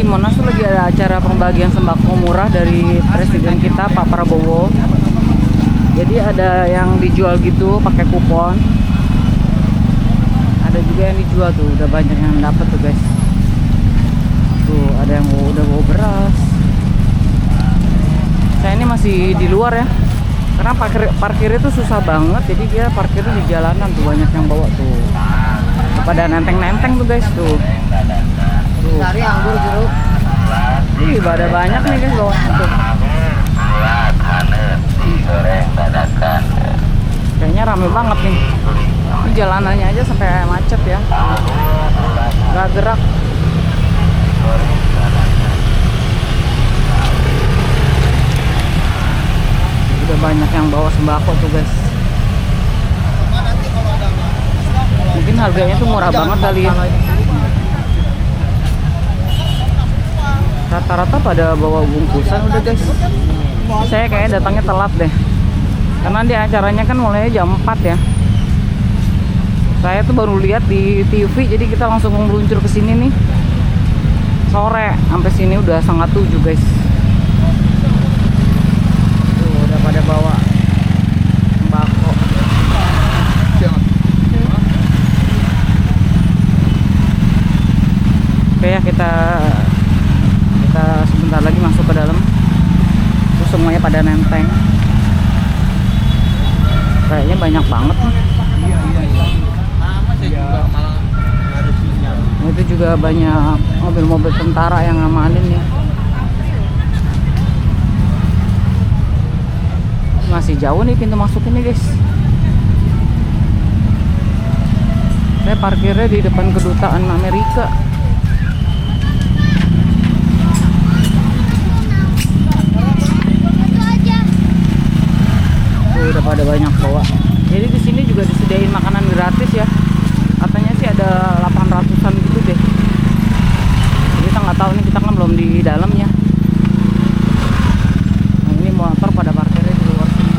Monas tuh lagi ada acara pembagian sembako murah dari presiden kita Pak Prabowo. Jadi ada yang dijual gitu pakai kupon. Ada juga yang dijual tuh, udah banyak yang dapat tuh guys. Tuh ada yang udah bawa beras. Saya ini masih di luar ya, karena parkir itu susah banget. Jadi dia parkirnya di jalanan tuh, banyak yang bawa tuh. Pada nenteng-nenteng tuh guys tuh. Cari anggur jeruk. Ih, ada banyak nih guys bawah tuh. Kayaknya rame banget nih. Ini jalanannya aja sampai macet ya. Gak gerak. Udah banyak yang bawa sembako tuh guys. Mungkin harganya tuh murah banget kali ya. Rata-rata pada bawa bungkusan udah guys. Saya kayaknya datangnya telat deh, karena di acaranya kan mulainya jam 4 ya. Saya tuh baru lihat di TV, jadi kita langsung meluncur ke sini nih. Sore sampai sini udah 6:30 guys. Tuh udah pada bawa sembako. Oke ya, kita sebentar lagi masuk ke dalam. Terus semuanya pada nenteng. Kayaknya banyak banget nih. Itu juga banyak mobil-mobil tentara yang ngamanin ya. Masih jauh nih pintu masuk ini guys. Saya parkirnya di depan kedutaan Amerika. Udah pada banyak bawa. Jadi di sini juga disediain makanan gratis ya. Katanya sih ada 800-an gitu deh. Jadi kita nggak tahu nih, kita kan belum di dalamnya. Nah, ini motor pada parkirnya di luar sini.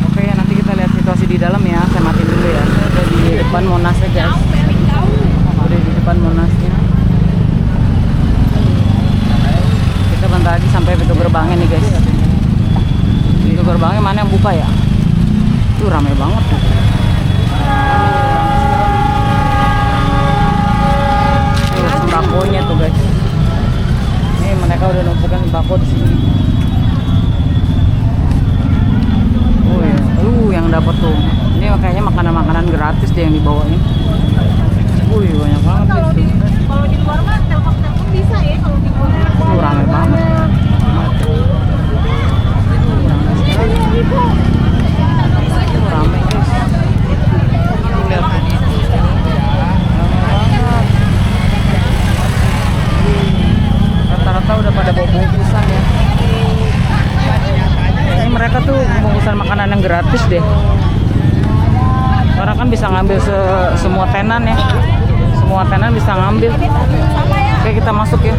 Oke ya, nanti kita lihat situasi di dalam ya. Saya matiin dulu ya. Udah di depan Monasnya guys. Udah di depan Monasnya. Kita bentar lagi sampai pintu gerbangnya nih guys. Pintu gerbangnya mana yang buka ya? Tuh ramai banget tuh. Tuh sembakonya tuh guys. Ini mereka udah numpukan sembako di sini. Oh ya, yang dapat tuh. Ini kayaknya makanan-makanan gratis deh yang dibawain. Wih, banyak banget guys. Kalau di luar mah telepon bisa ya, kalau di luar. Tuh ramai banget. Ramai guys. Lihat. Rata-rata udah pada bawa bungkusan ya. Ini mereka tuh bungkusan makanan yang gratis deh. Karena kan bisa ngambil semua tenan ya. Semua tenan bisa ngambil. Oke, kita masuk ya.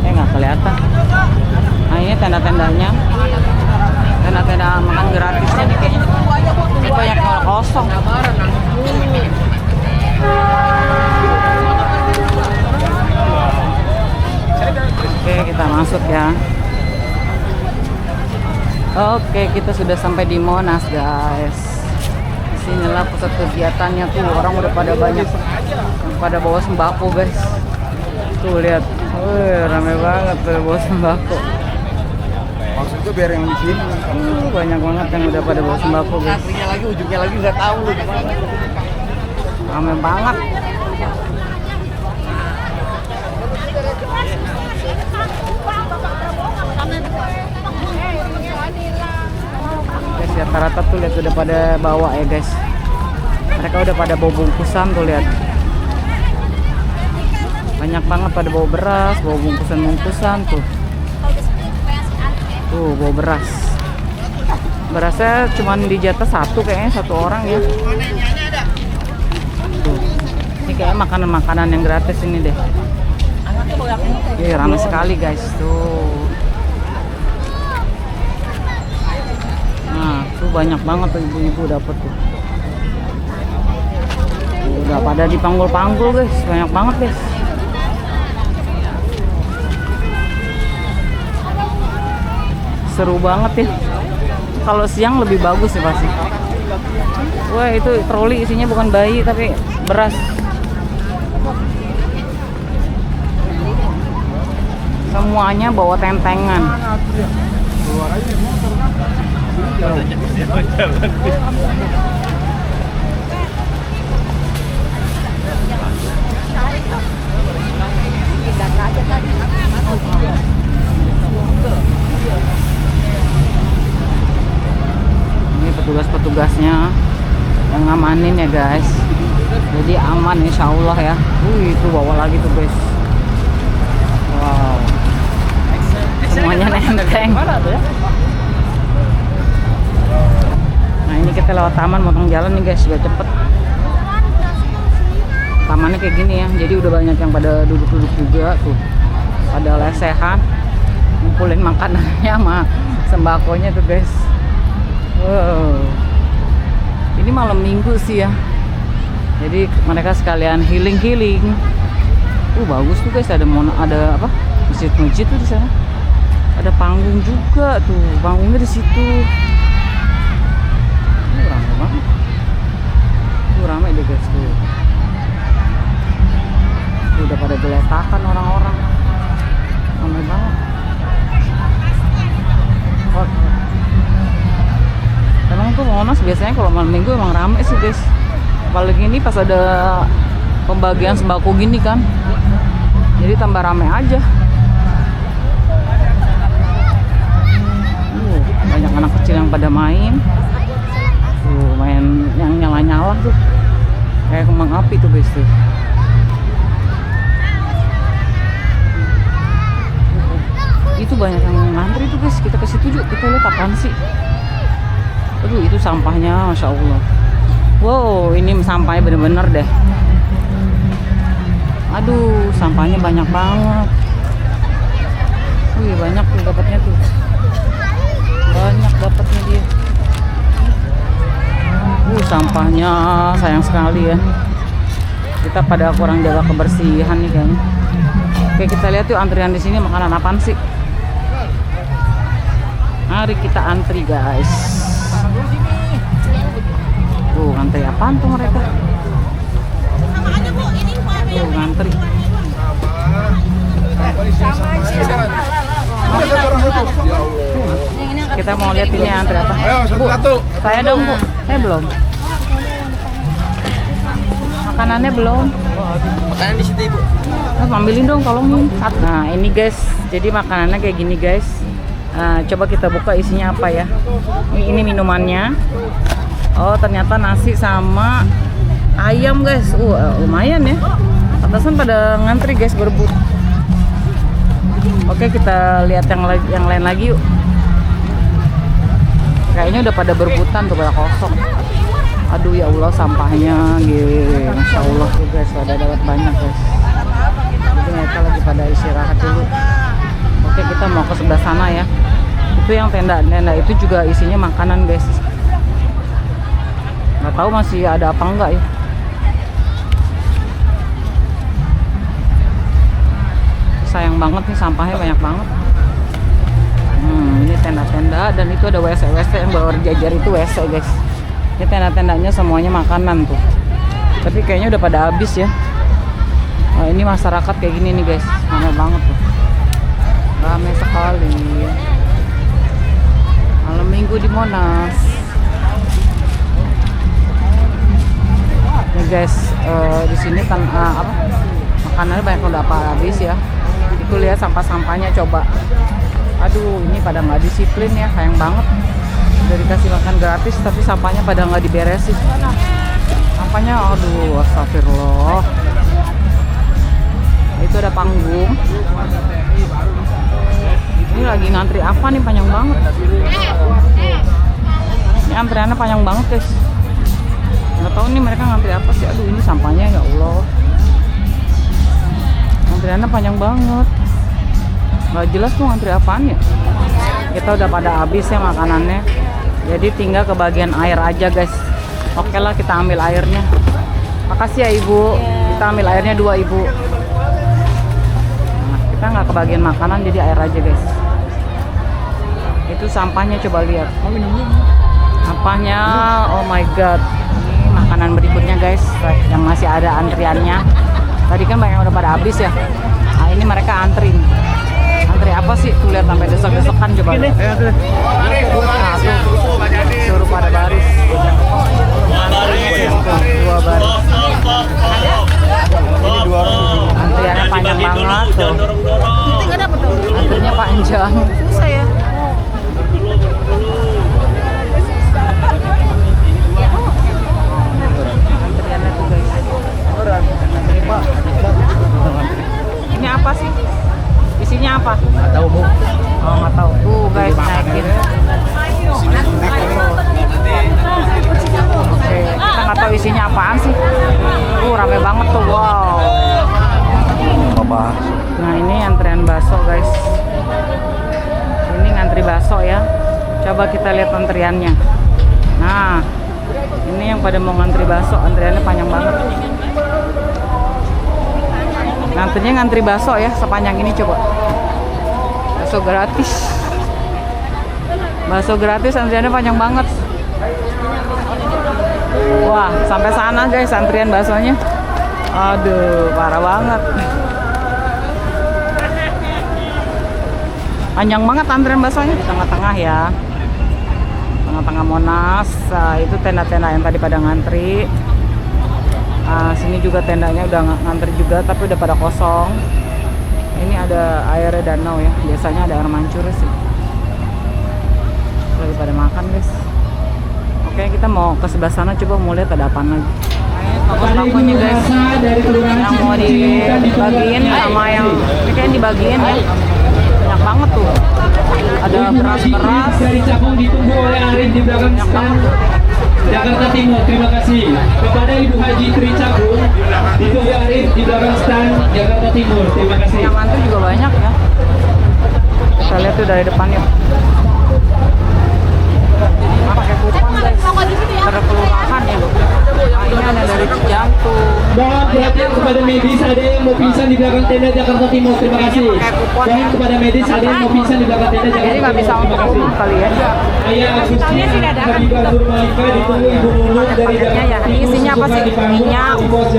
Nggak kelihatan. Nah ini tenda-tendanya, tenda-tenda makan gratisnya nih kayaknya. Ini banyak yang kosong. Oke, kita masuk ya. Oke, kita sudah sampai di Monas guys. Sinilah pusat kegiatannya tuh. Orang udah pada banyak, pada bawa sembako guys. Tuh lihat. Wih, rame banget tuh bawa sembako. Maksudnya biar yang di sini. Banyak banget yang udah pada bawa sembako guys. Akhirnya lagi, ujungnya lagi nggak tahu lu gimana. Rame banget. Guys, rata-rata tuh lihat udah pada bawa ya guys. Mereka udah pada bawa bungkusan tuh lihat. Banyak banget pada bawa beras, bawa bungkusan-bungkusan tuh. Tuh bawa beras. Berasnya cuma dijatah satu kayaknya, satu orang ya. Tuh. Ini kayak makanan-makanan yang gratis ini deh. Ramai sekali guys tuh. Tuh banyak banget tuh ibu-ibu dapet tuh. Udah pada dipanggul-panggul guys, banyak banget guys. Seru banget ya. Kalau siang lebih bagus sih pasti. Wah itu troli isinya bukan bayi tapi beras. Semuanya bawa tentengan. Ini petugas-petugasnya yang ngamanin ya guys. Jadi aman insya Allah ya. Itu bawa lagi tuh guys. Wow. Semuanya nenteng. Nah ini kita lewat taman motong jalan nih guys, biar cepet. Tamannya kayak gini ya, jadi udah banyak yang pada duduk-duduk juga tuh, pada lesehan, ngumpulin makanannya sama sembakonya tuh guys. Wow, ini malam minggu sih ya, jadi mereka sekalian healing. Bagus tuh guys, ada apa? Masjid tuh di sana. Ada panggung juga tuh, panggungnya di situ. Ramai banget. Tuh ramai deh guys tuh. Udah pada geletakan orang-orang. Ramai banget. Emang tuh Monas biasanya kalau malam minggu emang ramai sih guys. Apalagi ini pas ada pembagian sembako gini kan. Jadi tambah ramai aja. Banyak anak kecil yang pada main. Tuh, main yang nyala-nyala tuh. Kayak kembang api tuh guys tuh. Itu banyak yang ngantri tuh guys. Kita ke situ juga, kita lihat apaan sih. Aduh, itu sampahnya Masya Allah. Wow, ini sampahnya bener-bener deh. Aduh, sampahnya banyak banget. Wih, banyak tuh dapatnya tuh. Banyak dapatnya dia. Sampahnya sayang sekali ya. Kita pada kurang jaga kebersihan nih kayaknya. Oke, kita lihat yuk antrian di sini makanan apaan sih? Mari kita antri guys. Tuh, antri apaan tuh mereka? Tuh, ngantri. Kita mau lihat ini antri apa? Bu, saya dong bu. Saya belum. Makanannya belum. Makanan di situ ibu. Ambilin dong, tolongin. Nah ini guys, jadi makanannya kayak gini guys. Coba kita buka isinya apa ya. Ini minumannya. Oh ternyata nasi sama ayam guys. Lumayan ya. Atasan pada ngantri guys, berebut. Oke, kita lihat yang lain lagi yuk. Kayaknya udah pada berebutan tuh, pada kosong. Aduh ya Allah, sampahnya gitu. Masya Allah tuh guys, pada dapat banyak guys. Jadi mereka lagi pada istirahat dulu. Oke, kita mau ke sebelah sana ya. Itu yang tenda itu juga isinya makanan guys. Nggak tahu masih ada apa enggak ya. Sayang banget nih, sampahnya banyak banget. Ini tenda-tenda dan itu ada WC yang baru jajar itu WC guys. Ini tenda-tendanya semuanya makanan tuh. Tapi kayaknya udah pada habis ya. Nah, ini masyarakat kayak gini nih guys, ramai banget tuh. Ramai sekali. Malam minggu di Monas. Nih guys, di sini makanannya banyak udah habis ya. Itu lihat sampah-sampahnya coba. Aduh, ini pada nggak disiplin ya, sayang banget. Udah dikasih makan gratis tapi sampahnya pada nggak diberesin. Sampahnya, aduh, astagfirullah. Itu ada panggung. Ini lagi ngantri apa nih, panjang banget. Ini antriannya panjang banget guys. Nggak tahu nih mereka ngantri apa sih. Aduh, ini sampahnya ya Allah. Antriannya panjang banget. Nggak jelas tuh ngantri apaan ya. Kita udah pada habis ya makanannya. Jadi tinggal ke bagian air aja guys. Oke lah, kita ambil airnya. Makasih ya ibu. Kita ambil airnya 2 ibu. Nah, kita nggak ke bagian makanan, jadi air aja guys. Itu sampahnya, coba lihat. Sampahnya, oh my god. Ini makanan berikutnya guys, yang masih ada antriannya. Tadi kan banyak yang udah pada habis ya. Nah ini mereka antri. Antri apa sih? Tuh lihat sampai desek-desekan coba. Nah, tuh. Suruh pada baris. Dua baris. Antriannya panjang banget tuh. Antrinya panjang. Susah ya. Antriannya tuh guys. Ini apa sih? Isinya apa? Nggak tahu bu. Oh nggak tahu. Tuh guys, naikin. Oke, kita nggak tahu isinya apaan sih. Rame banget tuh, wow. Nah ini antrian bakso guys. Ini ngantri bakso ya. Coba kita lihat antriannya. Nah, ini yang pada mau ngantri bakso, antriannya panjang banget. Nantinya ngantri bakso ya, sepanjang ini coba. Bakso gratis. Bakso gratis, antriannya panjang banget. Wah, sampai sana guys antrian baksonya. Aduh, parah banget. Panjang banget antrian baksonya di tengah-tengah ya. Tengah-tengah Monas. Nah, itu tenda-tenda yang tadi pada ngantri. Sini juga tendanya udah ngantri juga tapi udah pada kosong. Ini ada airnya danau ya, biasanya ada air mancur sih. Lagi pada makan guys. Oke, kita mau ke sebelah sana, coba mau lihat ada apa lagi. Toko-tokonya guys yang mau dibagiin sama yang ini kayak dibagiin ya, banyak banget tuh. Ada beras-beras dari Cakung ditunggu oleh Arif di belakang stand Jakarta Timur. Terima kasih kepada Ibu Haji Tri Cakung ditunggu Arif di belakang stand Jakarta Timur. Terima kasih. yang antri juga banyak ya. Kita lihat tuh dari depannya. Pakai kupon guys. Ada kelurahan ya. Nah, ini ada dari Cijantung. Mohon perhatian kepada medis, ada yang mau pingsan di belakang tenda Jakarta Timur. Terima kasih. Mohon kepada medis, ada yang mau pingsan di belakang tenda Jakarta Timur. Jadi nggak bisa untuk umum kali ya. Ayah Agustin Habibah Nurmalika ditunggu Ibu Nurul dari Paketnya ya. Ini isinya apa sih?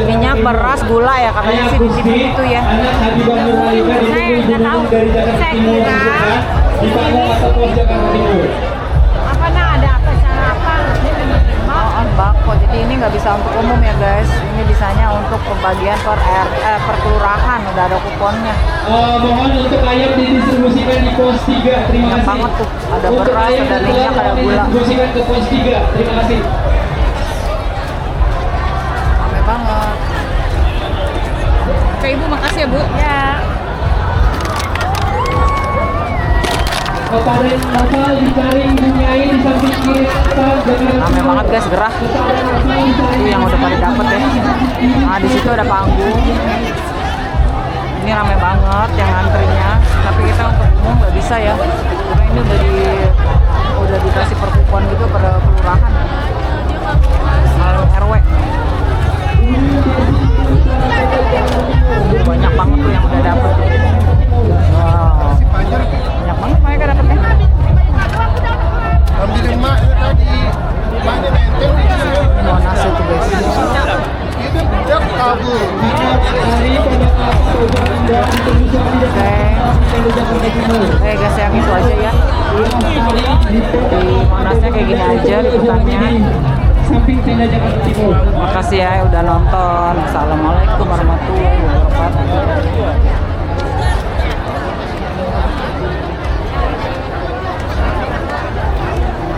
Minyak, beras, gula ya. Katanya sih di sini itu ya. Anak Habibah Nurmalika ditunggu Ibu Nurul dari Jakarta Timur di Pangkal atau Pos Jakarta Timur. Apa nah ada apa cara apa? Oh, bako. Jadi ini nggak bisa untuk umum ya guys. Ini bisanya untuk pembagian per kelurahan. Udah ada kuponnya. Mohon untuk ayam didistribusikan di pos 3. Terima Banyak kasih. banget tuh. Ada Untuk beras, ayam ada dan minyak, telur ada tolong gula. didistribusikan ke pos 3. Terima kasih. Rame banget. Oke ibu, makasih ya bu. Ya. Kepada Natal dicari Ibu Nyai di samping kiri stand Jakarta Rame Timur. banget guys, gerah. Kepada Natal dicari Itu yang udah pada dapet ya. Nah di situ ada panggung. Ini rame banget yang antrinya. Tapi kita untuk umum nggak bisa ya. Karena ini udah dikasih per kupon gitu pada kelurahan. RW. Banyak banget tuh yang udah dapet. Wow. Banyak banget mereka dapetnya. Monas itu guys. Oke guys, yang itu aja ya. Di Monasnya kayak gini aja liputannya. Samping tenda Jakarta Timur. Makasih ya udah nonton. Assalamualaikum warahmatullahi wabarakatuh.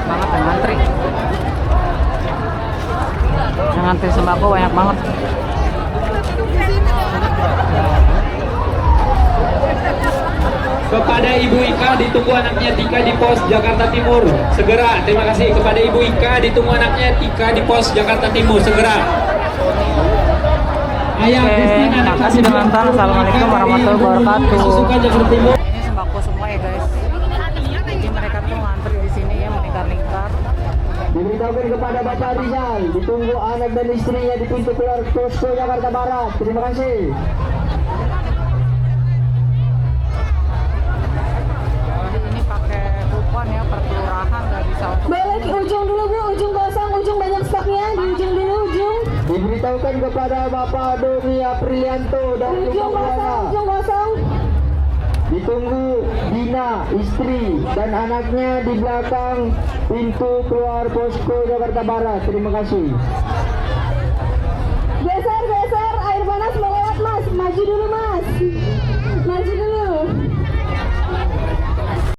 Banget yang ngantri. Yang ngantri sembako banyak banget. Kepada Ibu Ika ditunggu anaknya Tika di pos Jakarta Timur. Segera. Terima kasih kepada Ibu Ika ditunggu anaknya Tika di pos Jakarta Timur. Segera. Ayah Oke, Agustin, anak makasih udah nonton. Assalamualaikum warahmatullahi wabarakatuh. Susukan Jakarta Timur. Ini sembako semua ya guys. Jadi mereka tuh ngantri di sini ya, melingkar-lingkar. Diberitahukan kepada Bapak Rizal, ditunggu anak dan istrinya di pintu keluar posko Jakarta Barat. Terima kasih. Jadi ini pakai kupon ya, per kelurahan nggak bisa untuk. Balik ujung dulu Bu, ujung kosong, ujung banyak stoknya, di ujung dulu, ujung. Diberitahukan kepada Bapak Doni Aprilianto dan Ujung kosong, ujung kosong. ditunggu Dina, istri dan anaknya di belakang pintu keluar posko Jakarta Barat. Terima kasih. Geser, geser, air panas melewat Mas. Maju dulu Mas. Maju dulu